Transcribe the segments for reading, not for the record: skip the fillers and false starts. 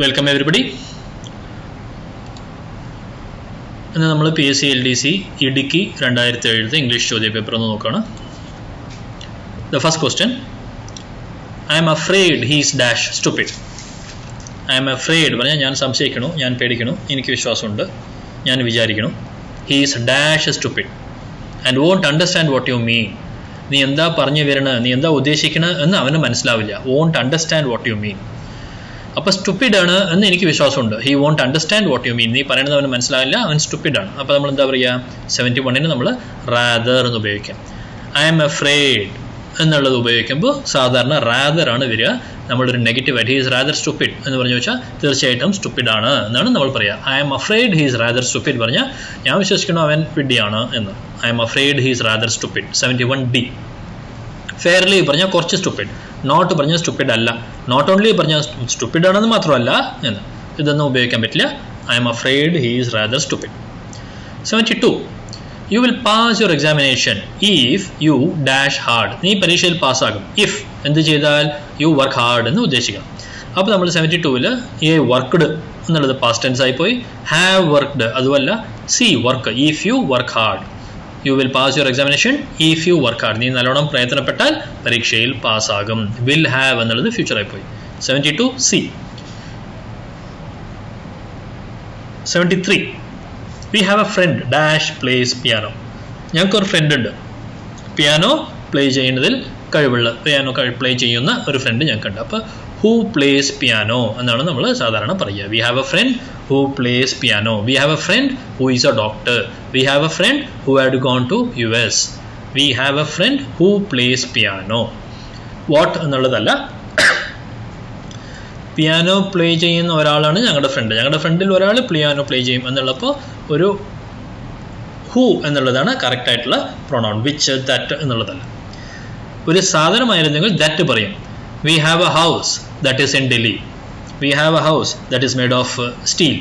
Welcome everybody. ഇന്ന് നമ്മൾ PSC LDC Idukki 2007 English ചോദ്യ പേപ്പർ ഒന്ന് നോക്കുകയാണ്. The first question, I am afraid he is dash stupid. I am afraid പറഞ്ഞാൽ ഞാൻ സംശയിക്കണു, ഞാൻ പേടിക്കണു, എനിക്ക് വിശ്വാസമുണ്ട്, ഞാൻ വിചാരിക്കണു. He is dash stupid and won't understand what you mean. നീ എന്താ പറഞ്ഞു വരണ, നീ എന്താ ഉദ്ദേശിക്കണ എന്ന് അവന് മനസ്സിലാവില്ല. Won't understand what you mean. അപ്പോൾ സ്റ്റുപ്പിഡ് ആണ് എന്ന് എനിക്ക് വിശ്വാസമുണ്ട്. He won't understand what you mean. നീ പറയുന്നത് അവന് മനസ്സിലാവില്ല, അവൻ സ്റ്റുപ്പിഡ് ആണ്. അപ്പോൾ നമ്മൾ എന്താ പറയുക, 71 നമ്മൾ റാദർ എന്ന് ഉപയോഗിക്കാം. ഐ ആം അഫ്രേഡ് എന്നുള്ളത് ഉപയോഗിക്കുമ്പോൾ സാധാരണ റാദർ ആണ് വരിക. നമ്മളൊരു നെഗറ്റീവ് ആയിട്ട് ഹി ഈസ് റാദർ സ്റ്റുപ്പിഡ് എന്ന് പറഞ്ഞു വെച്ചാൽ തീർച്ചയായിട്ടും സ്റ്റുപ്പിഡ് ആണ് എന്നാണ് നമ്മൾ പറയുക. I am afraid he is rather stupid പറഞ്ഞാൽ ഞാൻ വിശ്വസിക്കണം അവൻ വിഡ്ഢിയാണ് എന്ന്. I am afraid he is rather stupid. 71D. Fairly പറഞ്ഞാൽ കുറച്ച് സ്റ്റുപ്പിഡ്, നോട്ട് പറഞ്ഞാൽ സ്റ്റുപ്പിഡ് അല്ല, നോട്ട് ഓൺലി പറഞ്ഞാൽ സ്റ്റുപ്പിഡ് ആണെന്ന് മാത്രമല്ല എന്ന്. ഇതൊന്നും ഉപയോഗിക്കാൻ പറ്റില്ല. I am afraid he is rather stupid. 72. You will pass your examination if you dash hard. നീ പരീക്ഷയിൽ പാസ്സാകും ഇഫ് എന്ത് ചെയ്താൽ യു വർക്ക് ഹാർഡ് എന്ന് ഉദ്ദേശിക്കണം. അപ്പോൾ നമ്മൾ 72 എ വർക്ക്ഡ് എന്നുള്ളത് പാസ്റ്റ് ടെൻസ് ആയിപ്പോയി. ഹാവ് വർക്ക്ഡ് അതുമല്ല, C work. If you work hard U will pass your examination if you work hard. നീ നല്ലോണം പ്രയത്നപ്പെട്ടാൽ പരീക്ഷയിൽ പാസ്സാകും. വിൽ ഹാവ് എന്നുള്ളത് ഫ്യൂച്ചറായി പോയി. 72C. 73. V have a friend dash place piano. ഞങ്ങൾക്കൊരു front ഉണ്ട്, പിയാനോ പ്ലേ ചെയ്യുന്നതിൽ കഴിവുള്ള, പിയാനോ പ്ലേ ചെയ്യുന്ന ഒരു ഫ്രണ്ട് ഞങ്ങൾക്കുണ്ട്. അപ്പോൾ ഹൂ പ്ലേസ് പിയാനോ എന്നാണ് നമ്മൾ സാധാരണ പറയുക. We have a friend who plays piano. We have a friend who is a doctor. We have a friend who had gone to US. We have a friend who plays piano. What എന്നുള്ളതല്ല, piano play ചെയ്യുന്ന ഒരാളാണ് ഞങ്ങളുടെ front. ഞങ്ങളുടെ ഫ്രണ്ടിൽ ഒരാൾ piano play ചെയ്യും എന്നുള്ളപ്പോൾ ഒരു who എന്നുള്ളതാണ് കറക്റ്റ് ആയിട്ടുള്ള പ്രൊനൗൺ. വിച്ച്, ദാറ്റ് എന്നുള്ളതല്ല. ഒരു സാധനമായിരുന്നെങ്കിൽ ദാറ്റ് പറയും. V have A house that is in Delhi. V have A house that is made of steel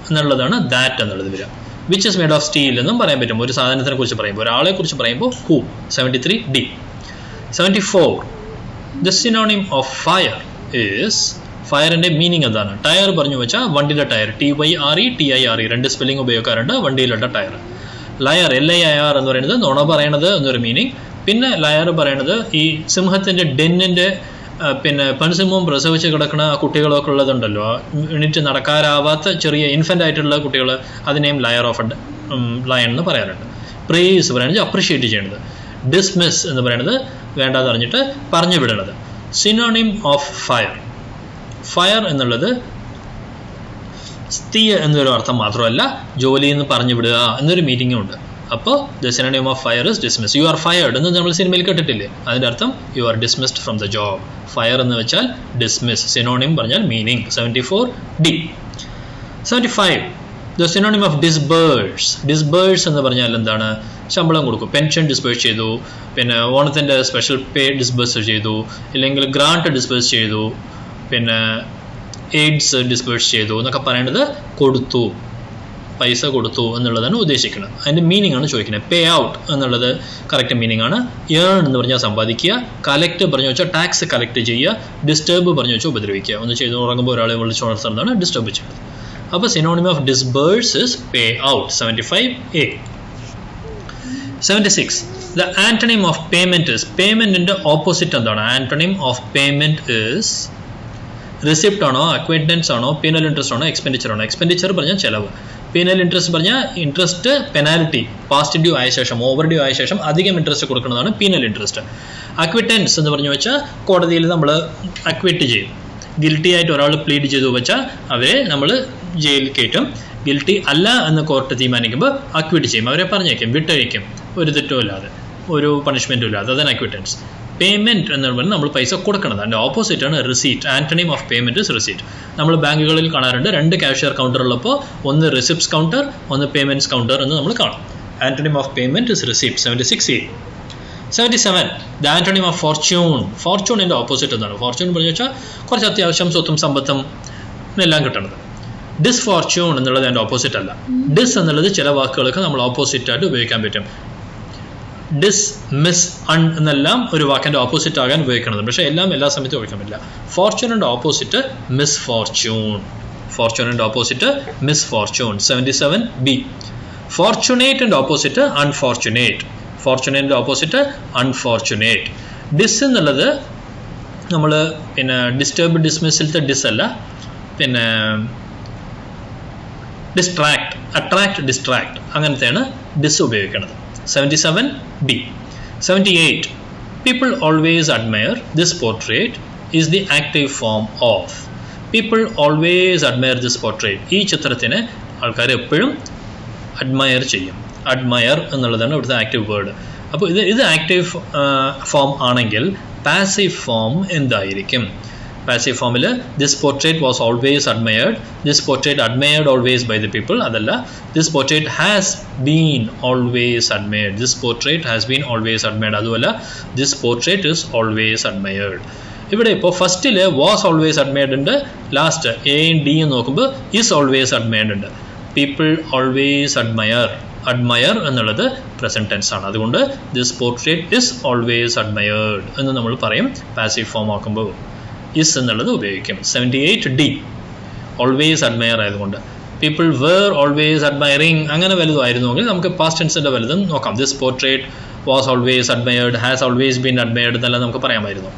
എന്നുള്ളതാണ് ദാറ്റ് എന്നുള്ളത് വരിക. Which is made of steel എന്നും പറയാൻ പറ്റും. ഒരു സാധനത്തിനെ കുറിച്ച് പറയുമ്പോൾ, ഒരാളെ കുറിച്ച് പറയുമ്പോൾ who. 73D. 74. The synonym of fire is, ഫയറിൻ്റെ മീനിങ് എന്താണ്? ടയർ പറഞ്ഞു വെച്ചാൽ വണ്ടിയുടെ ടയർ. TYRE TIRE രണ്ട് സ്പെല്ലിംഗ് ഉപയോഗിക്കാറുണ്ട് വണ്ടിയിലുള്ള ടയർ. ലയർ LIR എന്ന് പറയുന്നത് നുണ പറയണത് എന്നൊരു മീനിങ്. പിന്നെ ലയർ പറയണത് ഈ സിംഹത്തിൻ്റെ ഡെന്നിൻ്റെ പിന്നെ പെൺസിംഹവും പ്രസവിച്ച് കിടക്കുന്ന കുട്ടികളൊക്കെ ഉള്ളതുണ്ടല്ലോ, എണീറ്റ് നടക്കാറാവാത്ത ചെറിയ ഇൻഫൻ്റ് ആയിട്ടുള്ള കുട്ടികൾ, അതിനെയും ലയർ ഓഫ് ലയൺ എന്ന് പറയാറുണ്ട്. പ്രേസ് പറയുന്നത് അപ്രിഷ്യേറ്റ് ചെയ്യണത്. ഡിസ്മിസ് എന്ന് പറയുന്നത് വേണ്ടാന്ന് പറഞ്ഞിട്ട് പറഞ്ഞു വിടണത്. സിനോണിം ഓഫ് ഫയർ, ഫയർ എന്നുള്ളത് തീയ എന്നൊരു അർത്ഥം മാത്രമല്ല, ജോലി എന്ന് പറഞ്ഞു വിടുക എന്നൊരു മീനിങ്ങും ഉണ്ട്. അപ്പോൾ the synonym of fire is dismiss. You are fired എന്ന് നമ്മൾ സിനിമയിൽ കേട്ടിട്ടില്ലേ, അതിൻ്റെ അർത്ഥം you are dismissed from the job. Fire എന്ന് വെച്ചാൽ ഡിസ്മിസ്, സിനോണിം പറഞ്ഞാൽ meaning. 74D. 75. The synonym of disburse. Disburse എന്ന് പറഞ്ഞാൽ എന്താണ്? ശമ്പളം കൊടുക്കും. പെൻഷൻ ഡിസ്ബേഴ്സ് ചെയ്തു, പിന്നെ ഓണത്തിൻ്റെ സ്പെഷ്യൽ പേ ഡിസ്ബേഴ്സ് ചെയ്തു, ഇല്ലെങ്കിൽ ഗ്രാൻറ്റ് ഡിസ്ബേഴ്സ് ചെയ്തു, പിന്നെ എയ്ഡ്സ് ഡിസ്ബേഴ്സ് ചെയ്തു എന്നൊക്കെ പറയേണ്ടത് കൊടുത്തു, പൈസ കൊടുത്തു എന്നുള്ളതാണ് ഉദ്ദേശിക്കുന്നത്. അതിൻ്റെ മീനിങ് ആണ് ചോദിക്കുന്നത്. പേ ഔട്ട് എന്നുള്ളത് കറക്റ്റ് മീനിങ് ആണ്. ഏൺ എന്ന് പറഞ്ഞാൽ സമ്പാദിക്കുക. കലക്ട് പറഞ്ഞു വെച്ചാൽ ടാക്സ് കളക്ട് ചെയ്യുക. ഡിസ്റ്റർബ് പറഞ്ഞു വെച്ചാൽ ഉപദ്രവിക്കുക. ഒന്ന് ചെയ്ത് ഉറങ്ങുമ്പോൾ ഒരാളെ വിളിച്ചുണർത്തുന്നതാണ് ഡിസ്റ്റർബ് ചെയ്യുന്നത്. അപ്പോൾ synonym of disburse is pay out. 75A. 76. The antonym of payment is, പേയ്മെൻറ്റിൻ്റെ ഓപ്പോസിറ്റ് എന്താണ്? Antonym of payment is receipt ആണോ, അക്വൈറ്റൻസ് ആണോ, പീനൽ ഇൻട്രസ്റ്റ് ആണോ, എക്സ്പെൻഡിച്ചർ ആണോ? എക്സ്പെൻഡിച്ചർ പറഞ്ഞാൽ ചിലവ്. പീനൽ ഇൻട്രസ്റ്റ് പറഞ്ഞാൽ ഇൻട്രസ്റ്റ് പെനാൽറ്റി, പാസ്റ്റ് ഡ്യൂ ആയ ശേഷം, ഓവർ ഡ്യൂ ആയ ശേഷം അധികം ഇൻട്രസ്റ്റ് കൊടുക്കുന്നതാണ് പീനൽ ഇൻട്രസ്റ്റ്. അക്വിറ്റൻസ് എന്ന് പറഞ്ഞു വെച്ചാൽ കോടതിയിൽ നമ്മൾ അക്വിറ്റ് ചെയ്യും. ഗിൽറ്റി ആയിട്ട് ഒരാൾ പ്ലീഡ് ചെയ്തു വെച്ചാൽ അവരെ നമ്മൾ ജയിലിൽ കയറ്റും. ഗിൽറ്റി അല്ല എന്ന് കോർട്ട് തീരുമാനിക്കുമ്പോൾ അക്വിറ്റ് ചെയ്യും, അവരെ പറഞ്ഞേക്കും, വിട്ടഴിക്കും, ഒരു തെറ്റും ഇല്ലാതെ, ഒരു പണിഷ്മെൻറ്റും ഇല്ലാതെ. അതാണ് അക്വിറ്റൻസ്. പേയ്മെൻറ്റ് എന്ന് പറഞ്ഞാൽ നമ്മൾ പൈസ കൊടുക്കണം. അതിൻ്റെ ഓപ്പോസിറ്റാണ് receipt. Antonym of payment is receipt. നമ്മൾ ബാങ്കുകളിൽ കാണാറുണ്ട് 2 കാഷ്യർ കൗണ്ടർ ഉള്ളപ്പോൾ, ഒന്ന് റിസിപ്റ്റ്സ് കൗണ്ടർ, ഒന്ന് പേയ്മെൻറ്റ്സ് കൗണ്ടർ എന്ന് നമ്മൾ കാണും. Antonym of payment is receipt. 76A. 77. The antonym of fortune. ഫോർച്യൂണിൻ്റെ ഓപ്പോസിറ്റ് എന്താണ്? ഫോർച്യൂൺ പറഞ്ഞു വെച്ചാൽ കുറച്ച് അത്യാവശ്യം സ്വത്തും സമ്പത്തും എല്ലാം കിട്ടണത്. ഡിസ്ഫോർച്യൂൺ എന്നുള്ളത് അതിൻ്റെ ഓപ്പോസിറ്റ് അല്ല. ഡിസ് എന്നുള്ളത് ചില വാക്കുകൾക്ക് നമ്മൾ ഓപ്പോസിറ്റായിട്ട് ഉപയോഗിക്കാൻ പറ്റും. ഡിസ്, മിസ്, അൺ എന്നെല്ലാം ഒരു വാക്കിൻ്റെ ഓപ്പോസിറ്റ് ആകാൻ ഉപയോഗിക്കുന്നത്. പക്ഷേ എല്ലാം എല്ലാ സമയത്തും ഉപയോഗിക്കാൻ പറ്റില്ല. ഫോർച്യൂണിൻ്റെ ഓപ്പോസിറ്റ് മിസ് ഫോർച്യൂൺ. ഫോർച്യൂണിൻ്റെ ഓപ്പോസിറ്റ് മിസ് ഫോർച്യൂൺ. 77B. ഫോർച്യൂണേറ്റിൻ്റെ ഓപ്പോസിറ്റ് അൺഫോർച്യൂനേറ്റ്. ഫോർച്യൂണേറ്റിൻ്റെ ഓപ്പോസിറ്റ് അൺഫോർച്യൂനേറ്റ്. ഡിസ് എന്നുള്ളത് നമ്മൾ പിന്നെ ഡിസ്റ്റർബ്, ഡിസ്മിസിലത്തെ ഡിസ് അല്ല, പിന്നെ ഡിസ്ട്രാക്ട്, അട്രാക്ട്, ഡിസ്ട്രാക്ട് അങ്ങനത്തെയാണ് ഡിസ് ഉപയോഗിക്കുന്നത്. 77B. 78. People always admire this portrait is the active form of. People always admire this portrait. ഈ ചിത്രത്തിനെ ആൾക്കാർ എപ്പോഴും അഡ്മയർ ചെയ്യും. അഡ്മയർ എന്നുള്ളതാണ് ഇവിടുത്തെ ആക്റ്റീവ് വേർഡ്. അപ്പോൾ ഇത് ആക്റ്റീവ് ഫോം ആണെങ്കിൽ പാസീവ് ഫോം എന്തായിരിക്കും? പാസീവ് ഫോമിൽ this portrait was always admired, this portrait admired always by the people, അതല്ല this portrait has been always admired, this portrait has been always admired, അതുമല്ല this portrait is always admired. ഇവിടെ ഇപ്പോൾ ഫസ്റ്റിൽ was always admired ഉണ്ട്, last എയും ഡിയും നോക്കുമ്പോൾ is always admired ഉണ്ട്. പീപ്പിൾ ഓൾവേസ് അഡ്മയർ, അഡ്മയർ എന്നുള്ളത് പ്രസന്റ് ടെൻസ് ആണ്. അതുകൊണ്ട് this portrait is always admired എന്ന് നമ്മൾ പറയും. പാസീവ് ഫോം ആക്കുമ്പോൾ ഇസ് എന്നുള്ളത് ഉപയോഗിക്കും. 78D. ഓൾവേസ് അഡ്മയർ ആയതുകൊണ്ട്. പീപ്പിൾ വേർ ഓൾവേസ് അഡ്മയറിങ് അങ്ങനെ വലുതായിരുന്നുവെങ്കിൽ നമുക്ക് പാസ്റ്റ് ടെൻസിൻ്റെ വലുതും നോക്കാം. This portrait was always admired, has always been admired എന്നെല്ലാം നമുക്ക് പറയാമായിരുന്നു.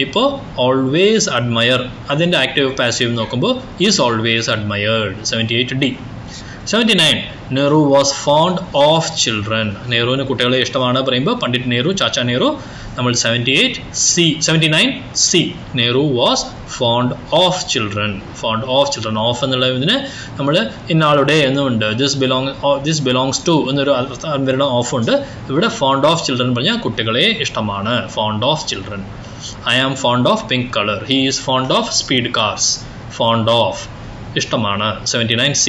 ഇപ്പോൾ ഓൾവേസ് അഡ്മയർ അതിൻ്റെ ആക്റ്റീവ് പാസീവ് നോക്കുമ്പോൾ is always admired. 78D. 79. Nehru was fond of children. നെഹ്റുവിന് കുട്ടികളെ ഇഷ്ടമാണ് പറയുമ്പോൾ പണ്ഡിറ്റ് നെഹ്റു, ചാച്ച നെഹ്റു. നമ്മൾ 79C. Nehru was fond of children. Fond of children. Of എന്നുള്ളതിന് നമ്മൾ ഇന്നാളുടെ എന്നുണ്ട്. ദിസ് ബിലോങ്സ് ടു എന്നൊരു വരുന്ന ഓഫ് ഉണ്ട്. ഇവിടെ ഫോണ്ട് ഓഫ് ചിൽഡ്രൻ പറഞ്ഞാൽ കുട്ടികളെ ഇഷ്ടമാണ്. Fond of children. I am fond of pink colour. He is fond of speed cars. Fond of ഇഷ്ടമാണ്. 79C.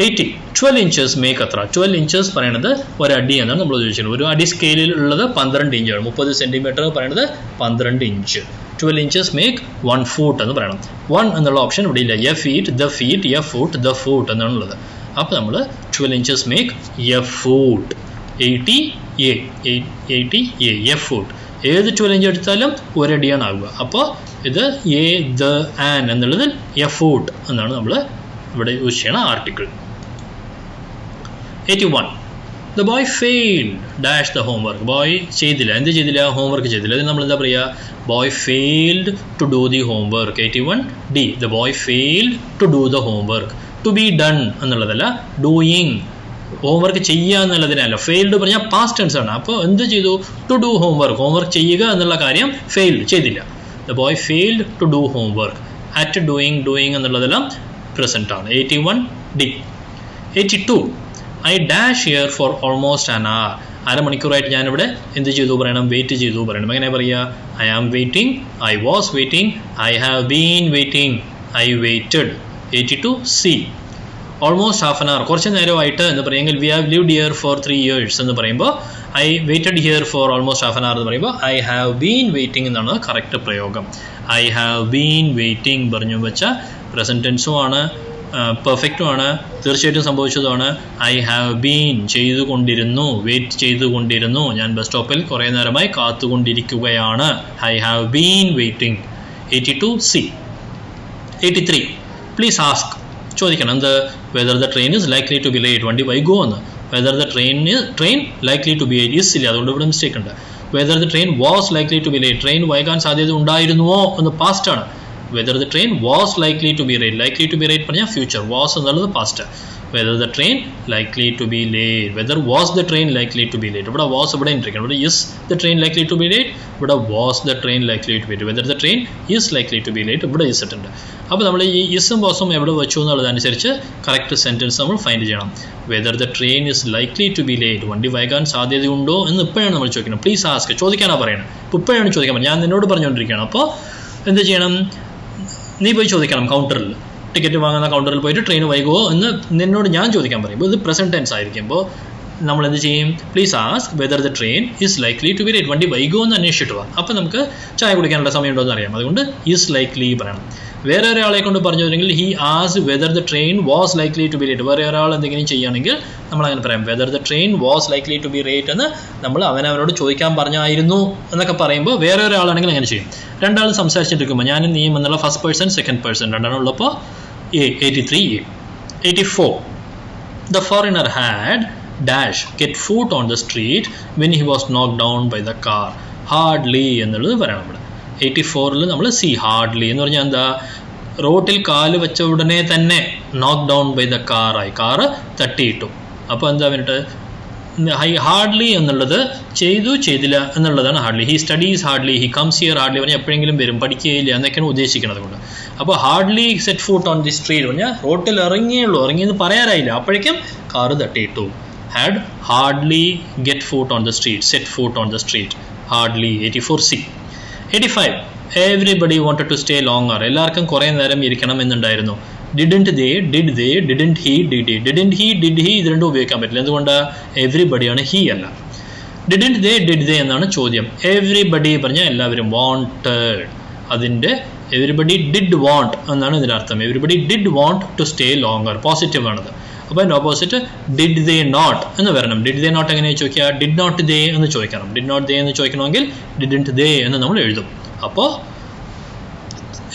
80. 12 inches മേക്ക് എത്ര? 12 inches പറയുന്നത് ഒരടി എന്നാണ് നമ്മൾ ചോദിച്ചിരുന്നത്. ഒരു അടി സ്കെയിലിൽ ഉള്ളത് 12 ഇഞ്ചാണ്. 30 സെൻറ്റിമീറ്റർ പറയുന്നത് 12 ഇഞ്ച്. 12 inches മേക്ക് 1 foot എന്ന് പറയണം. 1 എന്നുള്ള ഓപ്ഷൻ ഇവിടെ ഇല്ല. A feet, the feet, a foot, the foot എന്നാണുള്ളത്. അപ്പോൾ നമ്മൾ 12 inches make a foot. 80A. A foot. ഏത് 12 inch എടുത്താലും ഒരടിയാണ് ആകുക. അപ്പോൾ ഇത് എ, ദ, ആൻ എന്നുള്ളത് എ ഫൂട്ട് എന്നാണ് നമ്മൾ ഇവിടെ യൂസ് ചെയ്യണ article. 81. The boy failed dash the homework. Boy ചെയ്തില്ല. എന്ത് ചെയ്തില്ല? ഹോംവർക്ക് ചെയ്തില്ല. അത് നമ്മൾ എന്താ പറയുക? Boy failed to do the homework. 81D. The boy failed to do the homework. To be done എന്നുള്ളതല്ല, ഡൂയിങ്. ഹോംവർക്ക് ചെയ്യുക എന്നുള്ളതിനല്ല. ഫെയിൽഡ് പറഞ്ഞാൽ പാസ്റ്റ് ടെൻസ് ആണ്. അപ്പോൾ എന്ത് ചെയ്തു? To do homework. ഹോംവർക്ക് ചെയ്യുക എന്നുള്ള കാര്യം ഫെയിൽഡ് ചെയ്തില്ല. The boy failed to do homework. At doing എന്നുള്ളതെല്ലാം പ്രസന്റ് ആണ്. 81D. 82. I dash here for almost an hour. അരമണിക്കൂറായിട്ട് ഞാനിവിടെ എന്ത് ചെയ്തു പറയണം? വെയിറ്റ് ചെയ്തു പറയണം. എങ്ങനെ പറയുക? I am waiting, I was waiting, I have been waiting, I waited. 82C. Almost half an hour. കുറച്ച് നേരമായിട്ട് എന്ന് പറയുമെങ്കിൽ we have lived here for 3 years എന്ന് പറയുമ്പോൾ I waited here for almost half an hour എന്ന് പറയുമ്പോൾ I have been waiting എന്നാണ് correct പ്രയോഗം. I have been waiting പറഞ്ഞു വെച്ചാൽ പ്രസന്റ് ടെൻസും ആണ്, പെർഫെക്റ്റും ആണ്, തീർച്ചയായിട്ടും സംഭവിച്ചതുമാണ്. ഐ ഹാവ് ബീൻ ചെയ്തുകൊണ്ടിരുന്നു, വെയിറ്റ് ചെയ്തുകൊണ്ടിരുന്നു. ഞാൻ ബസ് സ്റ്റോപ്പിൽ കുറേ നേരമായി കാത്തുകൊണ്ടിരിക്കുകയാണ്. I have been waiting. 82C. 83. Please ask. ചോദിക്കണം. എന്ത്? Whether the train is likely to be late. വണ്ടി വൈകുമോ എന്ന്. Whether the train likely to be late. Is ഇല്ല, അതുകൊണ്ട് ഇവിടെ മിസ്റ്റേക്ക് ഉണ്ട്. Whether the train was likely to be late. Train വൈകാൻ സാധ്യത ഉണ്ടായിരുന്നുവോ എന്ന് പാസ്റ്റ് ആണ്. Whether the train was likely to be late. Likely to be late പറഞ്ഞാൽ ഫ്യൂച്ചർ. was എന്നുള്ളത് past. Whether the train likely to be late. Whether was the train likely to be late. ഇവിടെ was ഇവിടെ ഇരിക്കണം. ഇവിടെ is the train likely to be late. ഇവിടെ was the train likely to be late. Whether the train is likely to be late. ഇവിടെ is ഇട്ടുണ്ട്. അപ്പോൾ നമ്മൾ ഈ isഉം wasഉം എവിടെ വെച്ചു എന്നുള്ളതനുസരിച്ച് കറക്റ്റ് സെൻറ്റൻസ് നമ്മൾ ഫൈൻഡ് ചെയ്യണം. Whether the train is likely to be late. വണ്ടി വൈകാൻ സാധ്യതയുണ്ടോ എന്ന് ഇപ്പോഴാണ് നമ്മൾ ചോദിക്കണം. Please ask. ചോദിക്കാനാണ് പറയുന്നത്. ഇപ്പോൾ ഇപ്പോഴാണ് ചോദിക്കാൻ പറ്റും. ഞാൻ നിന്നോട് പറഞ്ഞുകൊണ്ടിരിക്കുകയാണ്. അപ്പോൾ എന്ത് ചെയ്യണം? നീ പോയി ചോദിക്കണം കൗണ്ടറിൽ. ടിക്കറ്റ് വാങ്ങുന്ന കൗണ്ടറിൽ പോയിട്ട് ട്രെയിൻ വൈകുമോ എന്ന് നിന്നോട് ഞാൻ ചോദിക്കാൻ പറയുമ്പോൾ ഇത് പ്രസന്റ് ടെൻസ് ആയിരിക്കുമ്പോൾ നമ്മൾ എന്ത് ചെയ്യും? Please ask whether the train is likely to be late. വണ്ടി വൈകുമോ എന്ന് അന്വേഷിച്ചിട്ട് പോവാം. അപ്പോൾ നമുക്ക് ചായ കുടിക്കാനുള്ള സമയമുണ്ടോ എന്ന് അറിയാം. അതുകൊണ്ട് ഈസ് ലൈക്ലി പറയണം. വേറെ ഒരാളെ കൊണ്ട് പറഞ്ഞു തരുമെങ്കിൽ he ask whether the train was likely to be late. വേറെ ഒരാൾ എന്തെങ്കിലും ചെയ്യുകയാണെങ്കിൽ നമ്മൾ അങ്ങനെ പറയാം, whether the train was likely to be late എന്ന് നമ്മൾ അവനവനോട് ചോദിക്കാൻ പറഞ്ഞായിരുന്നു എന്നൊക്കെ പറയുമ്പോൾ വേറെ ഒരാളാണെങ്കിൽ അങ്ങനെ ചെയ്യും. രണ്ടാൾ സംസാരിച്ചിട്ടിരിക്കുമ്പോൾ ഞാനും നീയും എന്നുള്ള ഫസ്റ്റ് പേഴ്സൺ സെക്കൻഡ് പേഴ്സൺ രണ്ടാണ് ഉള്ളപ്പോൾ A, 83A. 84. The foreigner had dash get foot on the street when he was knocked down by the car. Hardly എന്നുള്ളത് പറയാം നമ്മൾ. 84ൽ നമ്മൾ സി ഹാർഡ്ലി എന്ന് പറഞ്ഞാൽ എന്താ? റോട്ടിൽ കാല് വെച്ച ഉടനെ തന്നെ നോക്ക് ഡൗൺ ബൈ ദ കാറായി, കാറ് തട്ടിയിട്ടു. അപ്പോൾ എന്താ വേണ്ടിട്ട്? ഹാർഡ്ലി എന്നുള്ളത് ചെയ്തു ചെയ്തില്ല എന്നുള്ളതാണ് hardly. He studies hardly, he comes here hardly പറഞ്ഞാൽ എപ്പോഴെങ്കിലും വരും, പഠിക്കുകയില്ല എന്നൊക്കെയാണ് ഉദ്ദേശിക്കുന്നത് കൊണ്ട്. അപ്പോൾ hardly set foot on the street പറഞ്ഞാൽ റോട്ടിൽ ഇറങ്ങിയെന്ന് പറയാറായില്ല, അപ്പോഴേക്കും കാറ് തട്ടിയിട്ടു. Had hardly get foot on the street, set foot on the street, hardly. 84C. 85. Everybody wanted to stay longer. എല്ലാവർക്കും കുറേ നേരം ഇരിക്കണം എന്നുണ്ടായിരുന്നു. Didn't they, did they, didn't he, did he. Didn't he, did he ഇത് രണ്ടും ഉപയോഗിക്കാൻ പറ്റില്ല. എന്തുകൊണ്ട്? എവരിബഡിയാണ്, ഹി അല്ല. ഡിഡൻറ്റ് ദേ, ഡിഡ് ദേ എന്നാണ് ചോദ്യം. എവരിബഡി പറഞ്ഞാൽ എല്ലാവരും, വാണ്ടഡ് അതിൻ്റെ എവരിബഡി ഡിഡ് വാണ്ട് എന്നാണ് ഇതിൻ്റെ അർത്ഥം. Everybody did want to stay longer, positive ആണത്. അപ്പോൾ അതിൻ്റെ ഓപ്പോസിറ്റ് ഡിഡ് ദേ നോട്ട് എന്ന് വരണം. ഡിഡ് ദേ നോട്ട് എങ്ങനെ ചോദിക്കുക? ഡിഡ് നോട്ട് ദേ എന്ന് ചോദിക്കണം. ഡിഡ് നോട്ട് ദേ എന്ന് ചോദിക്കണമെങ്കിൽ ഡിഡൻറ്റ് ദേ എന്ന് നമ്മൾ എഴുതും. അപ്പോൾ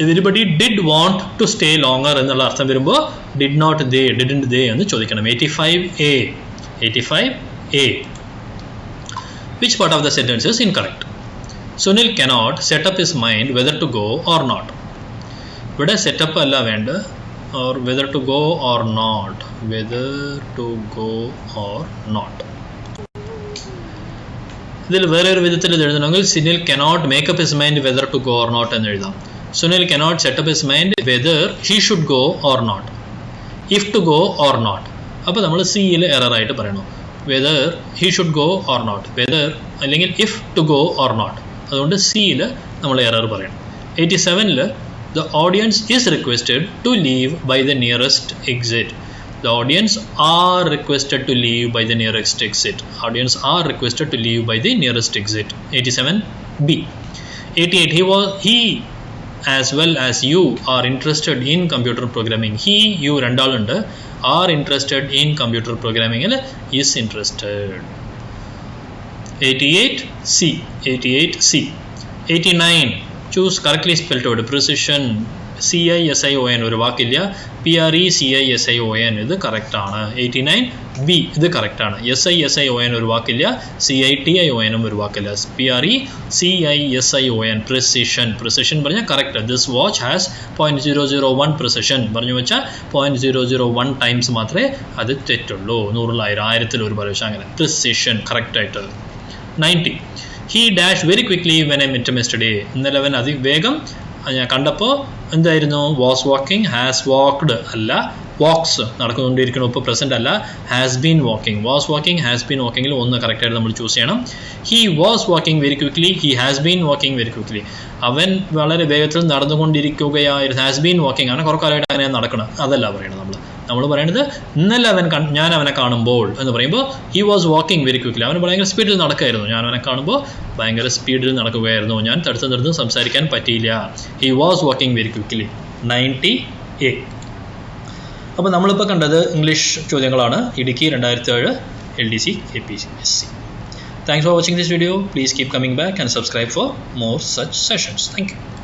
everybody did want to stay longer എന്നുള്ള അർത്ഥം വരുമ്പോൾ did not they, didn't they എന്ന് ചോദിക്കണം. 85A. 85A. Which part of the sentence is incorrect? Sunil cannot set up his mind whether to go or not. ഇവിടെ setup അല്ല വേണ്ട, or whether to go or not. Whether to go or not. ഇതിൽ വേറൊരു വിധത്തിൽ ഇത് എഴുതണമെങ്കിൽ Sunil cannot make up his mind whether to go or not എന്ന് എഴുതാം. Sunil cannot set up his mind whether he should go or not. If to go or not. അപ്പോൾ നമ്മൾ സിയിൽ എറർ ആയിട്ട് പറയണം. Whether he should go or not. Whether അല്ലെങ്കിൽ if to go or not. അതുകൊണ്ട് സിയിൽ നമ്മൾ എറർ പറയണം. 87ൽ the audience is requested to leave by the nearest exit. The audience are requested to leave by the nearest exit. Audience are requested to leave by the nearest exit. 87B. 88. He as well as you are interested in computer programming. He, you രണ്ടാളുണ്ട്. are interested in computer programming അല്ല is interested. 88C. 88C. 89. Choose correctly spelled word. Precision. CISION ഒരു വാക്കില്ല. PRECISION ഇത് correct ആണ്. 89B ഇത് correct ആണ്. SISION ഒരു വാക്കില്ല. CITION ഒരു വാക്കില്ല. PRECISION precision. precision പറഞ്ഞാൽ correct. This watch has 0.001 precision പറഞ്ഞു വെച്ചാൽ 0.001 ടൈംസ് മാത്രമേ അത് തെറ്റുള്ളൂ. 100,000 1000 ഒരു പ്രാവശ്യം അങ്ങനെ. precision കറക്റ്റ് ആയിട്ട്. 90. He dashed very quickly when I met him yesterday. ഇന്നലെ അവൻ അതിവേഗം ഞാൻ കണ്ടപ്പോൾ എന്തായിരുന്നു? വാസ് വാക്കിംഗ്, ഹാസ് വാക്ക്ഡ് അല്ല, വാക്സ് നടന്നുകൊണ്ടിരിക്കണം. ഇപ്പോൾ പ്രസൻറ്റ് അല്ല, has been walking. Was walking, has been വാക്കിങ്ങിൽ ഒന്ന് കറക്റ്റായിട്ട് നമ്മൾ ചൂസ് ചെയ്യണം. He was walking very quickly, he has been walking very quickly. അവൻ വളരെ വേഗത്തിൽ നടന്നുകൊണ്ടിരിക്കുകയായിരുന്നു. ഹാസ് ബീൻ വാക്കിംഗ് അങ്ങനെ കുറേ കാലമായിട്ട് അങ്ങനെ നടക്കണം, അതല്ല പറയണം. നമ്മൾ പറയണത് ഇന്നലെ ഞാൻ അവനെ കാണുമ്പോൾ എന്ന് പറയുമ്പോൾ he was walking very quickly. അവന് ഭയങ്കര സ്പീഡിൽ നടക്കായിരുന്നു. ഞാൻ അവനെ കാണുമ്പോൾ ഭയങ്കര സ്പീഡിൽ നടക്കുകയായിരുന്നു. ഞാൻ തടുത്ത് സംസാരിക്കാൻ പറ്റിയില്ല. He was walking very quickly. 90A. അപ്പോൾ നമ്മളിപ്പോൾ കണ്ടത് ഇംഗ്ലീഷ് ചോദ്യങ്ങളാണ്. Idukki 2007 LDC APSC. Thanks for watching this video. Please keep coming back and subscribe for more such sessions. Thank you.